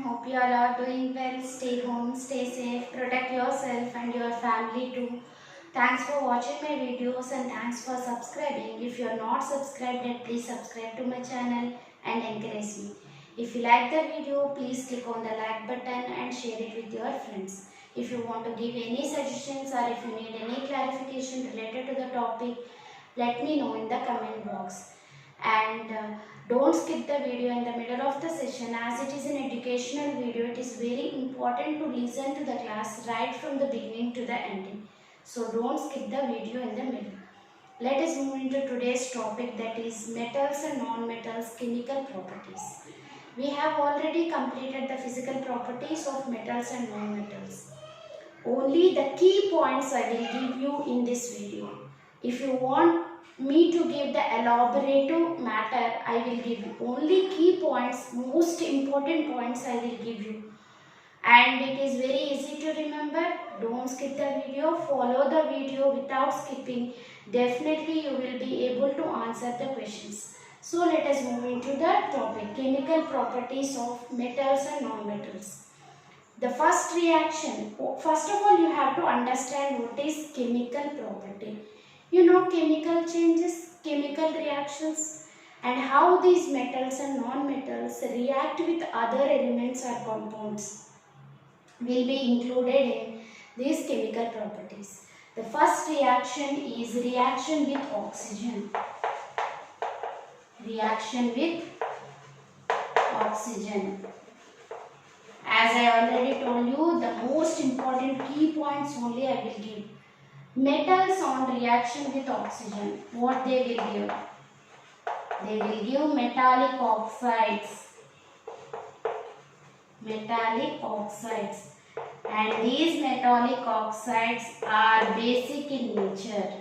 Hope you all are doing well. Stay home, stay safe, protect yourself and your family too. Thanks for watching my videos and thanks for subscribing. If you are not subscribed yet, please subscribe to my channel and encourage me. If you like the video, please click on the like button and share it with your friends. If you want to give any suggestions or if you need any clarification related to the topic, let me know in the comment box. And don't skip the video in the middle of the session, as it is an educational video. It is very important to listen to the class right from the beginning to the ending. So don't skip the video in the middle. Let us move into today's topic, that is metals and non-metals chemical properties. We have already completed the physical properties of metals and non-metals. Only the key points I will give you in this video. If you want me to give the elaborative matter, I will give you only key points, most important points I will give you. And it is very easy to remember. Don't skip the video, follow the video without skipping. Definitely you will be able to answer the questions. So let us move into the topic, chemical properties of metals and non-metals. The first reaction, first of all you have to understand what is chemical property. You know chemical changes, chemical reactions, and how these metals and non-metals react with other elements or compounds will be included in these chemical properties. The first reaction is reaction with oxygen. Reaction with oxygen. As I already told you, the most important key points only I will give. Metals on reaction with oxygen, what they will give? They will give metallic oxides. Metallic oxides. And these metallic oxides are basic in nature.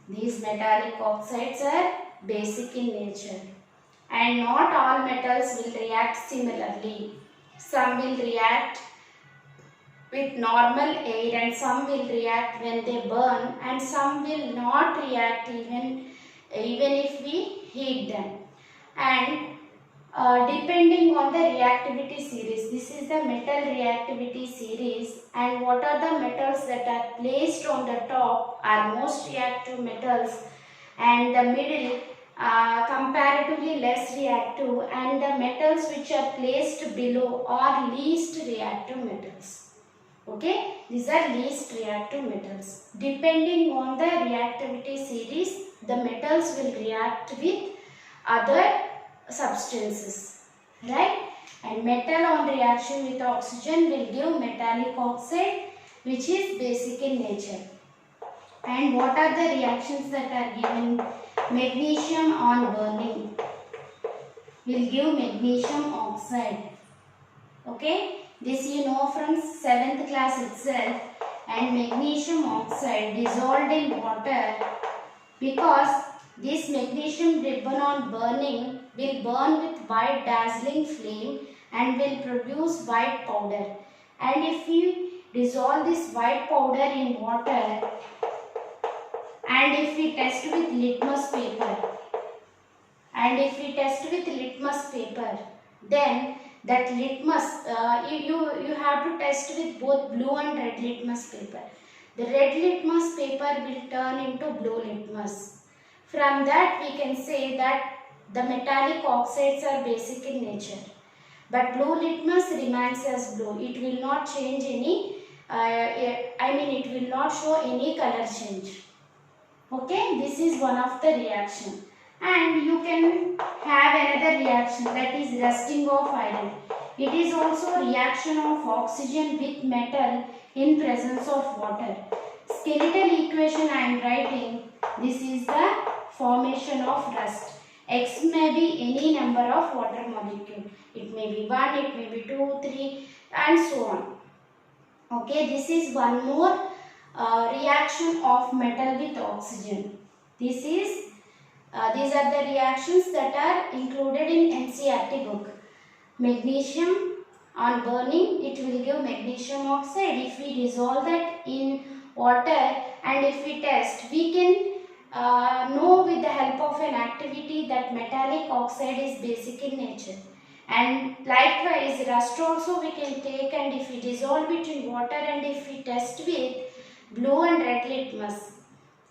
These metallic oxides are basic in nature. And not all metals will react similarly. Some will react with normal air and some will react when they burn, and some will not react even if we heat them. And depending on the reactivity series, this is the metal reactivity series, and what are the metals that are placed on the top are most reactive metals, and the middle comparatively less reactive, and the metals which are placed below are least reactive metals. Okay, these are least reactive metals. Depending on the reactivity series, the metals will react with other substances, right? And metal on reaction with oxygen will give metallic oxide, which is basic in nature. And what are the reactions that are given? Magnesium on burning will give magnesium oxide. Okay, this you know from 7th class itself. And magnesium oxide dissolved in water, because this magnesium ribbon on burning will burn with white dazzling flame and will produce white powder. And if you dissolve this white powder in water, and if we test with litmus paper, then that litmus, you have to test with both blue and red litmus paper. The red litmus paper will turn into blue litmus. From that we can say that the metallic oxides are basic in nature. But blue litmus remains as blue. It will not change any, it will not show any color change. Okay, this is one of the reaction. And you can have another reaction, that is rusting of iron. It is also reaction of oxygen with metal in presence of water. Skeletal equation I am writing. This is the formation of rust. X may be any number of water molecule. It may be 1, it may be 2, 3 and so on. Okay, this is one more reaction of metal with oxygen. These are the reactions that are included in NCERT book. Magnesium on burning, it will give magnesium oxide. If we dissolve that in water and if we test, we can know with the help of an activity that metallic oxide is basic in nature. And likewise rust also we can take, and if we dissolve it in water and if we test with blue and red litmus,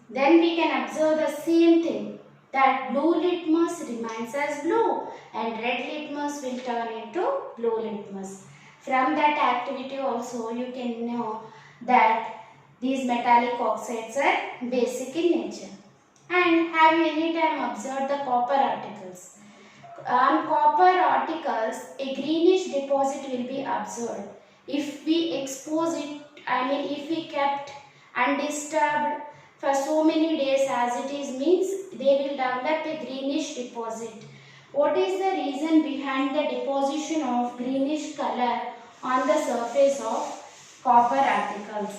then we can observe the same thing, that blue litmus remains as blue and red litmus will turn into blue litmus. From that activity also you can know that these metallic oxides are basic in nature. And have you any time observed the copper articles? On copper articles, a greenish deposit will be observed. If we expose it, if we kept undisturbed for so many days as it is, means they will develop a greenish deposit. What is the reason behind the deposition of greenish color on the surface of copper articles?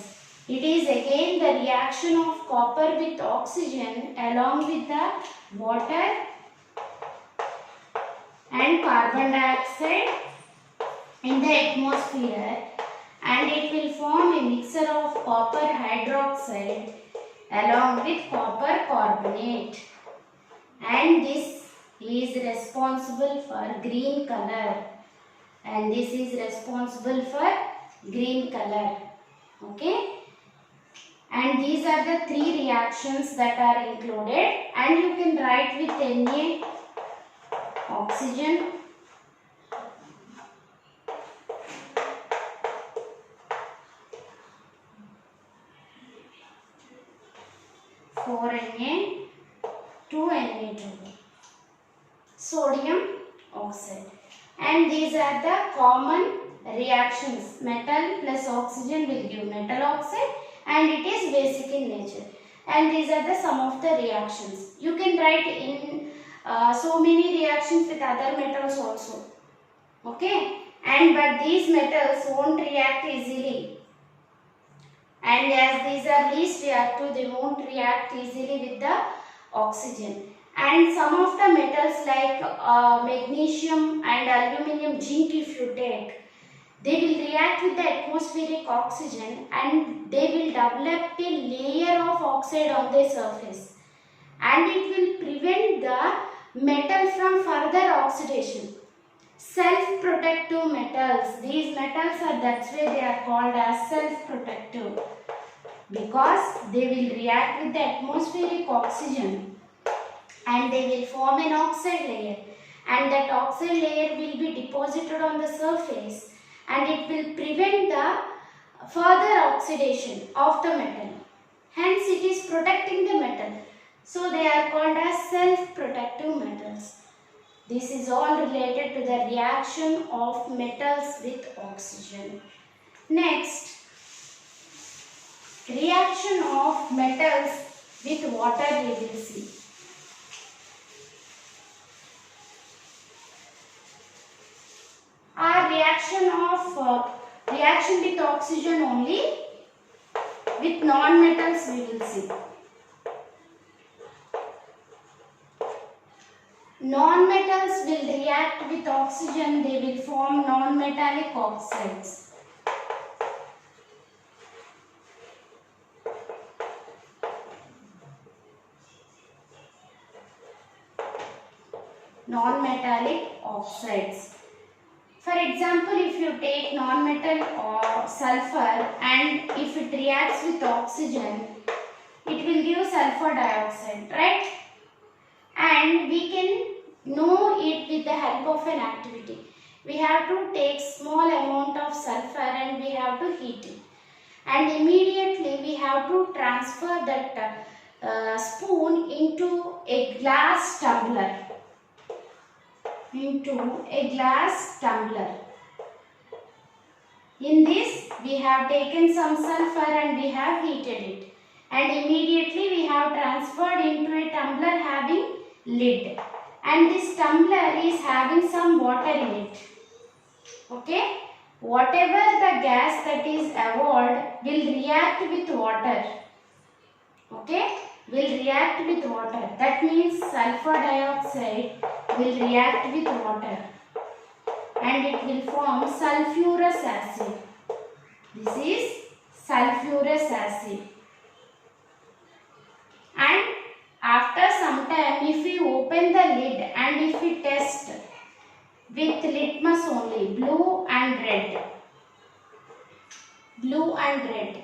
It is again the reaction of copper with oxygen along with the water and carbon dioxide in the atmosphere, and it will form a mixture of copper hydroxide along with copper carbonate, and this is responsible for green color, and this is responsible for green color. Okay, and these are the three reactions that are included, and you can write with Na oxygen, Na, 2Na2, sodium oxide, and these are the common reactions. Metal plus oxygen will give metal oxide, and it is basic in nature, and these are the some of the reactions. You can write in so many reactions with other metals also. Okay, and but these metals won't react easily, and as these are least reactive, they won't react easily with the oxygen. And some of the metals like magnesium and aluminum, zinc, if you take, they will react with the atmospheric oxygen and they will develop a layer of oxide on their surface, and it will prevent the metal from further oxidation. Self-protective metals. These metals are, that's why they are called as self-protective, because they will react with the atmospheric oxygen and they will form an oxide layer, and that oxide layer will be deposited on the surface and it will prevent the further oxidation of the metal. Hence it is protecting the metal. So they are called as self-protective metals. This is all related to the reaction of metals with oxygen. Next, reaction of metals with water we will see. Our reaction with oxygen only, with non-metals we will see. Non-metals will react with oxygen, they will form non-metallic oxides. Non-metallic oxides. For example, if you take non-metal or sulfur and if it reacts with oxygen, it will give sulfur dioxide, right? And we can know it with the help of an activity. We have to take small amount of sulfur and we have to heat it. And immediately we have to transfer that spoon into a glass tumbler. In this, we have taken some sulfur and we have heated it. And immediately we have transferred into a tumbler having lid. And this tumbler is having some water in it. Okay? Whatever the gas that is evolved will react with water. Okay? Will react with water. That means sulfur dioxide will react with water and it will form sulfurous acid. This is sulfurous acid. And after some time, if we open the lid and if we test with litmus only, blue and red. Blue and red.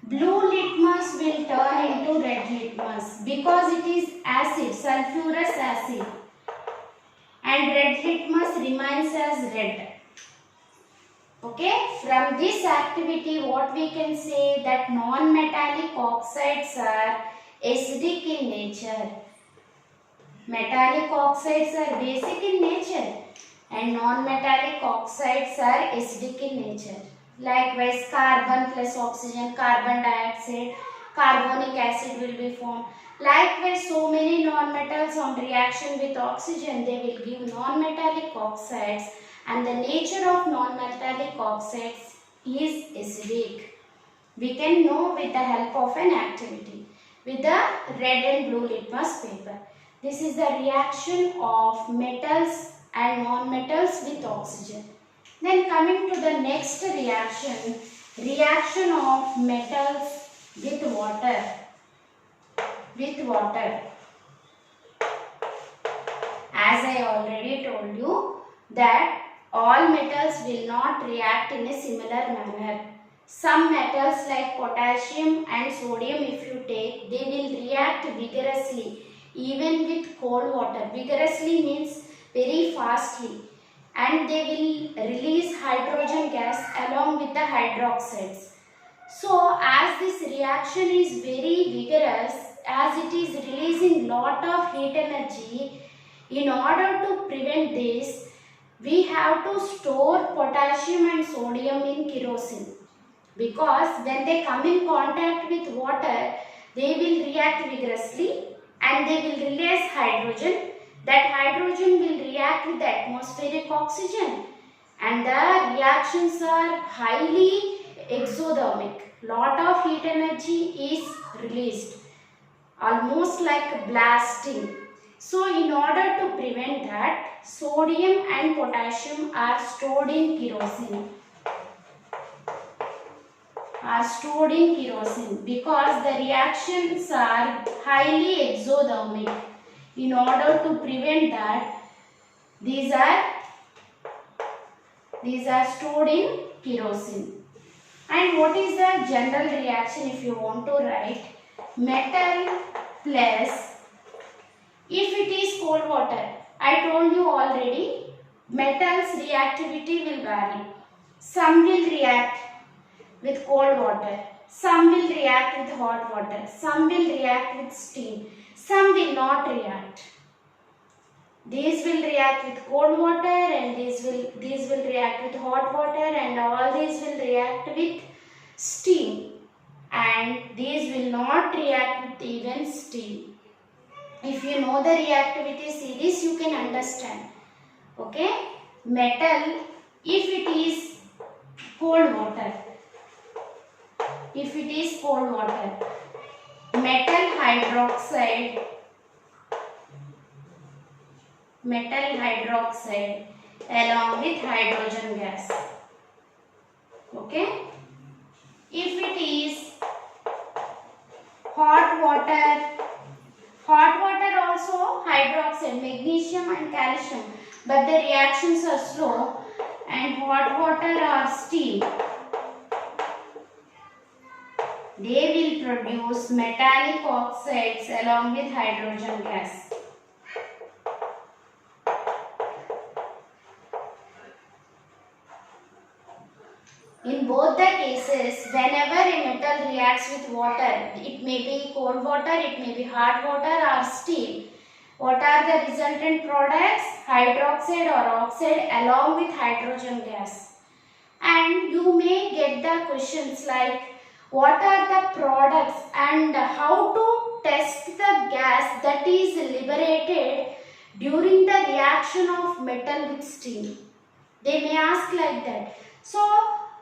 Blue litmus will turn into red litmus because it is acid, sulfurous acid, and red litmus remains as red. Okay, from this activity what we can say that non-metallic oxides are acidic in nature. Metallic oxides are basic in nature and non-metallic oxides are acidic in nature. Likewise, carbon plus oxygen, carbon dioxide, carbonic acid will be formed. Likewise, so many non-metals on reaction with oxygen, they will give non-metallic oxides, and the nature of non-metallic oxides is acidic. We can know with the help of an activity with the red and blue litmus paper. This is the reaction of metals and non-metals with oxygen. Then coming to the next reaction, reaction of metals with water. With water. As I already told you that all metals will not react in a similar manner. Some metals like potassium and sodium, if you take, they will react vigorously even with cold water. Vigorously means very fastly, and they will release hydrogen gas along with the hydroxides. So as this reaction is very vigorous, as it is releasing lot of heat energy, in order to prevent this, we have to store potassium and sodium in kerosene, because when they come in contact with water, they will react vigorously and they will release hydrogen. That hydrogen will react with the atmospheric oxygen, and the reactions are highly exothermic. Lot of heat energy is released, almost like blasting. So in order to prevent that, sodium and potassium are stored in kerosene. Because the reactions are highly exothermic. In order to prevent that, these are stored in kerosene. And what is the general reaction if you want to write? Metal plus, if it is cold water, I told you already, metals reactivity will vary. Some will react with cold water, some will react with hot water, some will react with steam, some will not react. These will react with cold water and these will react with hot water, and all these will react with steam, and these will not react with even steam. If you know the reactivity series, you can understand. Okay, metal, if it is cold water, metal hydroxide along with hydrogen gas. Okay, if it is hot water also hydroxide, magnesium and calcium, but the reactions are slow, and hot water or steam, they will produce metallic oxides along with hydrogen gas. In both the cases, whenever a metal reacts with water, it may be cold water, it may be hot water or steam, what are the resultant products? Hydroxide or oxide along with hydrogen gas. And you may get the questions like, what are the products and how to test the gas that is liberated during the reaction of metal with steam? They may ask like that. So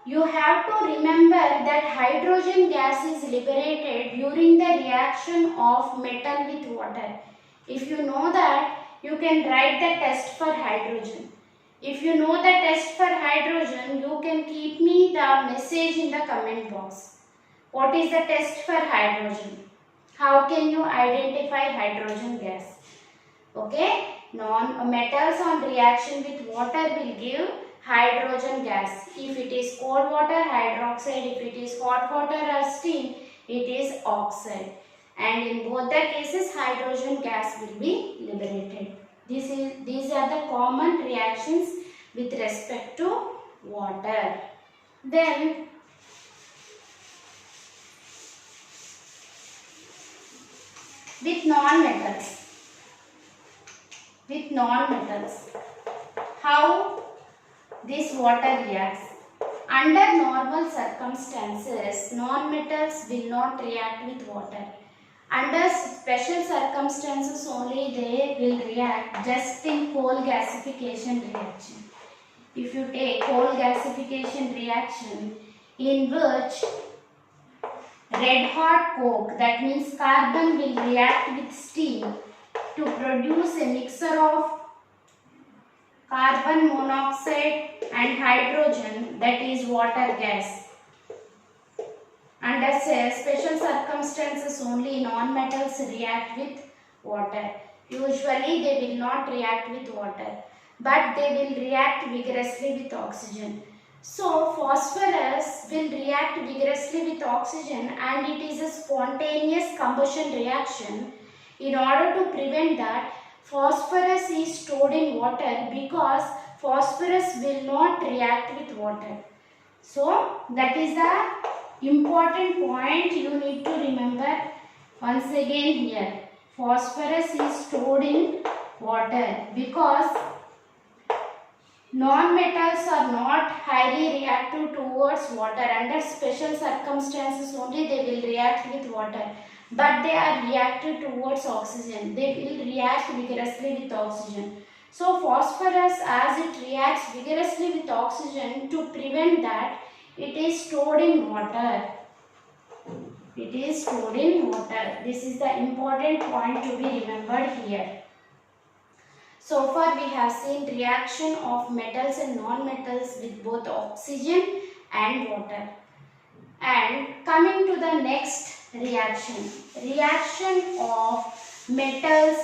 you have to remember that hydrogen gas is liberated during the reaction of metal with water. If you know that, you can write the test for hydrogen. If you know the test for hydrogen, you can keep me the message in the comment box. What is the test for hydrogen? How can you identify hydrogen gas? Okay. metals on reaction with water will give hydrogen gas. If it is cold water, hydroxide. If it is hot water or steam, it is oxide. And in both the cases, hydrogen gas will be liberated. These are the common reactions with respect to water. Then with non-metals, how this water reacts? Under normal circumstances, non-metals will not react with water. Under special circumstances only they will react, just in coal gasification reaction. If you take coal gasification reaction in which red hot coke, that means carbon will react with steam to produce a mixture of carbon monoxide and hydrogen, that is water gas. Under special circumstances only non-metals react with water. Usually they will not react with water, but they will react vigorously with oxygen. So phosphorus will react vigorously with oxygen and it is a spontaneous combustion reaction. In order to prevent that, phosphorus is stored in water because phosphorus will not react with water. So that is the important point you need to remember once again here. Phosphorus is stored in water because non-metals are not highly reactive towards water. Under special circumstances only they will react with water, but they are reactive towards oxygen. They will react vigorously with oxygen. So phosphorus, as it reacts vigorously with oxygen, to prevent that, it is stored in water. It is stored in water. This is the important point to be remembered here. So far we have seen reaction of metals and non-metals with both oxygen and water. And coming to the next reaction. Reaction of metals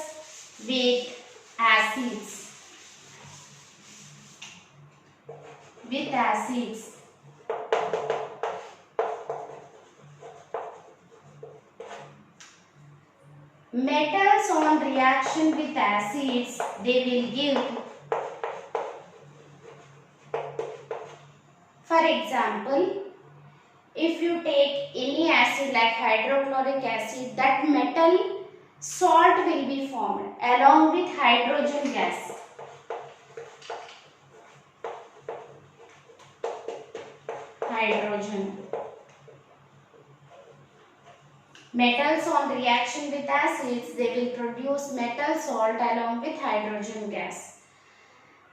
with acids. With acids. Metals on reaction with acids, they will give, for example, if you take any acid like hydrochloric acid, that metal salt will be formed along with hydrogen gas. Hydrogen. Metals on reaction with acids, they will produce metal salt along with hydrogen gas.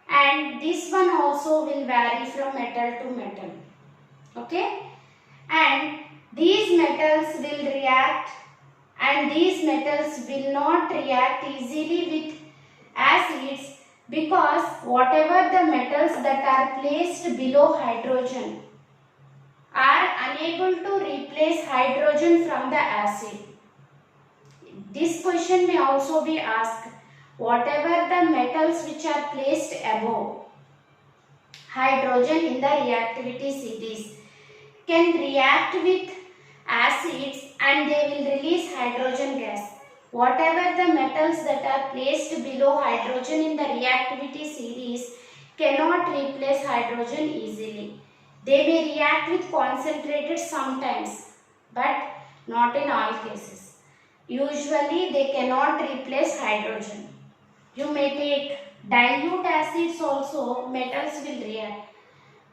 And this one also will vary from metal to metal. Okay? And these metals will react and these metals will not react easily with acids because whatever the metals that are placed below hydrogen are unable to replace hydrogen from the acid. This question may also be asked. Whatever the metals which are placed above hydrogen in the reactivity series can react with acids and they will release hydrogen gas. Whatever the metals that are placed below hydrogen in the reactivity series cannot replace hydrogen easily. They may react with concentrated sometimes, but not in all cases. Usually they cannot replace hydrogen. You may take dilute acids also, metals will react.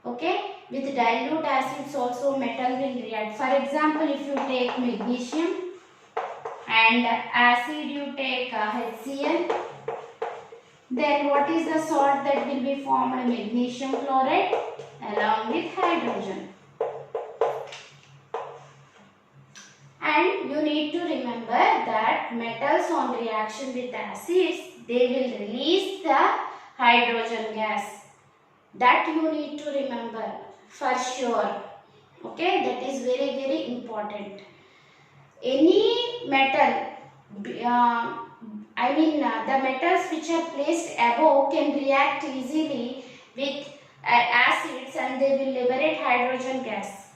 Okay, with dilute acids also metal will react. For example, if you take magnesium and acid you take HCl, then what is the salt that will be formed? Magnesium chloride along with hydrogen. And you need to remember that metals on reaction with acids, they will release the hydrogen gas. That you need to remember for sure. Okay, that is very, very important. Any metal the metals which are placed above can react easily with acids and they will liberate hydrogen gas.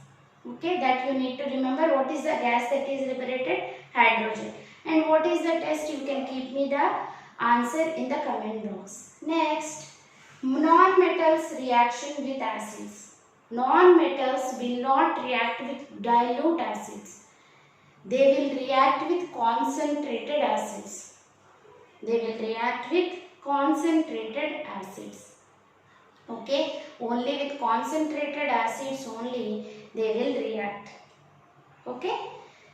Okay, that you need to remember. What is the gas that is liberated? Hydrogen. And what is the test? You can keep me the answer in the comment box. Next, non-metals reaction with acids. Non-metals will not react with dilute acids. They will react with concentrated acids. They will react with concentrated acids. Okay, only with concentrated acids only they will react. Okay,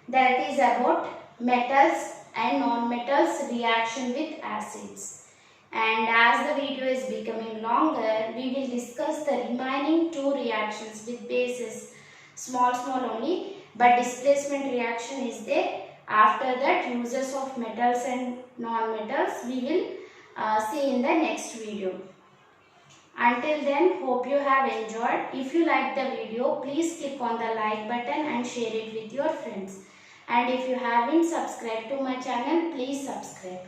that is about metals and non-metals reaction with acids. And as the video is becoming longer, we will discuss the remaining two reactions with bases, small only, but displacement reaction is there. After that, uses of metals and non-metals we will see in the next video. Until then, hope you have enjoyed. If you like the video, please click on the like button and share it with your friends. And if you haven't subscribed to my channel, please subscribe.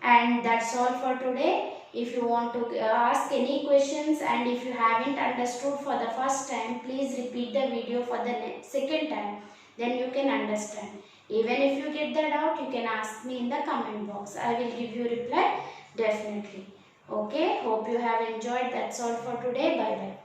And that's all for today. If you want to ask any questions and if you haven't understood for the first time, please repeat the video for the second time. Then you can understand. Even if you get the doubt, you can ask me in the comment box. I will give you reply definitely. Okay, hope you have enjoyed. That's all for today. Bye bye.